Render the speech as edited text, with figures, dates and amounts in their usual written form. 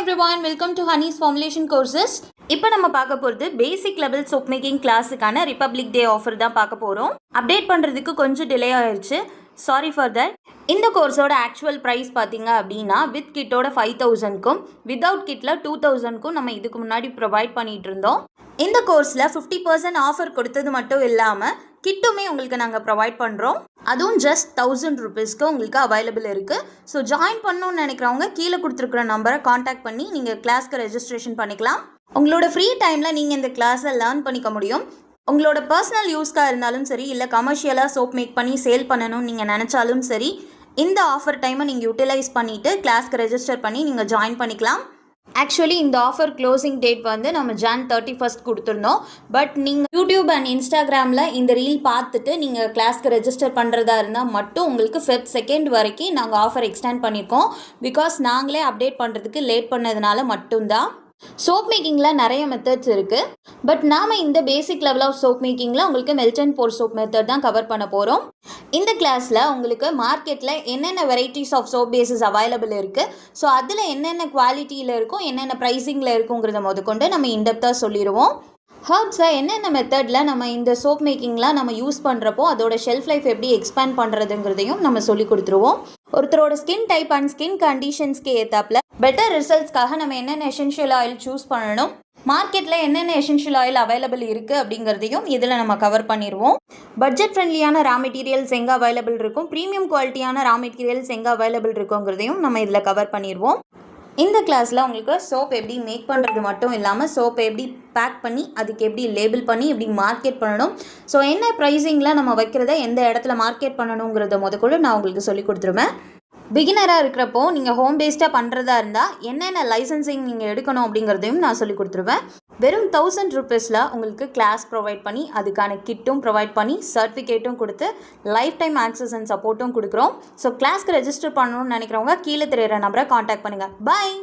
everyone, welcome to Honey's Formulation Courses. இப்போ நம்ம பார்க்க போகிறது பேசிக் லெவல் சோப் மேக்கிங் கிளாஸுக்கான ரிப்பப்ளிக் டே ஆஃபர் தான் பார்க்க போகிறோம். அப்டேட் பண்ணுறதுக்கு கொஞ்சம் டிலே ஆயிடுச்சு, சாரி ஃபார் தட். இந்த கோர்ஸோட ஆக்சுவல் ப்ரைஸ் பார்த்தீங்க அப்படின்னா வித் கிட்டோட 5000க்கும் வித்தவுட் கிட்டில் 2000க்கும் நம்ம இதுக்கு முன்னாடி ப்ரொவைட் பண்ணிகிட்டு இருந்தோம். இந்த கோர்ஸில் 50% ஆஃபர் கொடுத்தது மட்டும் இல்லாமல் கிட்டுமே உங்களுக்கு நாங்கள் ப்ரொவைட் பண்ணுறோம். அதுவும் ஜஸ்ட் 1000 ருபீஸ்க்கு உங்களுக்கு அவைலபிள் இருக்குது. ஸோ ஜாயின் பண்ணணும்னு நினைக்கிறவங்க கீழே கொடுத்துருக்குற நம்பரை காண்டாக்ட் பண்ணி நீங்கள் கிளாஸ்க்கு ரெஜிஸ்ட்ரேஷன் பண்ணிக்கலாம். உங்களோட ஃப்ரீ டைமில் நீங்கள் இந்த கிளாஸை லேர்ன் பண்ணிக்க முடியும். உங்களோட பர்சனல் யூஸ்க்காக இருந்தாலும் சரி, இல்லை கமர்ஷியலாக சோப் மேக் பண்ணி சேல் பண்ணணும்னு நீங்கள் நினச்சாலும் சரி, இந்த ஆஃபர் டைமை நீங்கள் யூட்டிலைஸ் பண்ணிவிட்டு கிளாஸ்க்கு ரெஜிஸ்டர் பண்ணி நீங்கள் ஜாயின் பண்ணிக்கலாம். ஆக்சுவலி இந்த ஆஃபர் க்ளோசிங் டேட் வந்து நம்ம Jan 31 கொடுத்துருந்தோம். பட் நீங்கள் யூடியூப் அண்ட் இன்ஸ்டாகிராமில் இந்த ரீல் பார்த்துட்டு நீங்கள் கிளாஸ்க்கு ரெஜிஸ்டர் பண்ணுறதா இருந்தால் மட்டும் உங்களுக்கு Feb 2 வரைக்கும் நாங்கள் ஆஃபர் எக்ஸ்டெண்ட் பண்ணியிருக்கோம். பிகாஸ் நாங்களே அப்டேட் பண்ணுறதுக்கு லேட் பண்ணதுனால மட்டும்தான். சோப் மேக்கிங்கில் நிறைய மெத்தட்ஸ் இருக்குது. பட் நாம் இந்த பேசிக் லெவல் ஆஃப் சோப் மேக்கிங்கில் உங்களுக்கு melt and pour soap method தான் கவர் பண்ண போகிறோம். இந்த கிளாஸில் உங்களுக்கு மார்க்கெட்டில் என்னென்ன varieties of soap bases available இருக்குது, ஸோ அதில் என்னென்ன குவாலிட்டியில் இருக்கும், என்னென்ன ப்ரைஸிங்கில் இருக்குங்கிறத முதற்கொண்டு நம்ம இன்டெப்த்தாக சொல்லிடுவோம். ஹர்ப்ஸை என்னென்ன மெத்தடில் நம்ம இந்த சோப் மேக்கிங்லாம் நம்ம யூஸ் பண்ணுறப்போ அதோட ஷெல்ஃப் லைஃப் எப்படி எக்ஸ்பேண்ட் பண்ணுறதுங்கிறதையும் நம்ம சொல்லி கொடுத்துருவோம். ஒருத்தரோட ஸ்கின் டைப் அண்ட் ஸ்கின் கண்டிஷன்ஸ்க்கு ஏற்றாப்புல பெட்டர் ரிசல்ட்ஸ்க்காக நம்ம என்னென்ன எசென்ஷியல் ஆயில் சூஸ் பண்ணணும், மார்க்கெட்டில் என்னென்ன எசென்ஷியல் ஆயில் அவைலபிள் இருக்குது அப்படிங்கிறதையும் இதில் நம்ம கவர் பண்ணிடுவோம். பட்ஜெட் ஃப்ரெண்ட்லியான ரா மெட்டீரியல்ஸ் எங்கே அவைலபிள் இருக்கும், ப்ரீமியம் குவாலிட்டியான ரா மெட்டீரியல்ஸ் எங்கே அவைலபிள் இருக்குங்கிறதையும் நம்ம இதில் கவர் பண்ணிடுவோம். இந்த கிளாஸில் உங்களுக்கு சோப் எப்படி மேக் பண்ணுறது மட்டும் இல்லாமல் சோப்பை எப்படி பேக் பண்ணி அதுக்கு எப்படி லேபிள் பண்ணி எப்படி மார்க்கெட் பண்ணணும், ஸோ என்ன ப்ரைஸிங்கில் நம்ம வைக்கிறத எந்த இடத்துல மார்க்கெட் பண்ணணுங்கிறத முதற்கொண்டு நான் உங்களுக்கு சொல்லி கொடுத்துருவேன். பிகினராக இருக்கிறப்போ நீங்கள் ஹோம் பேஸ்டாக பண்ணுறதா இருந்தால் என்னென்ன லைசன்சிங் நீங்கள் எடுக்கணும் அப்படிங்கிறதையும் நான் சொல்லி கொடுத்துருவேன். வெறும் 1000 ருபீஸில் உங்களுக்கு கிளாஸ் ப்ரொவைட் பண்ணி அதுக்கான கிட்டும் ப்ரொவைட் பண்ணி சர்டிஃபிகேட்டும் கொடுத்து லைஃப் டைம் ஆக்சஸ் அண்ட் சப்போர்ட்டும் கொடுக்குறோம். ஸோ கிளாஸ்க்கு ரெஜிஸ்டர் பண்ணணும்னு நினைக்கிறவங்க கீழே தெரியிற நம்பரை காண்டாக்ட் பண்ணுங்கள். பாய்.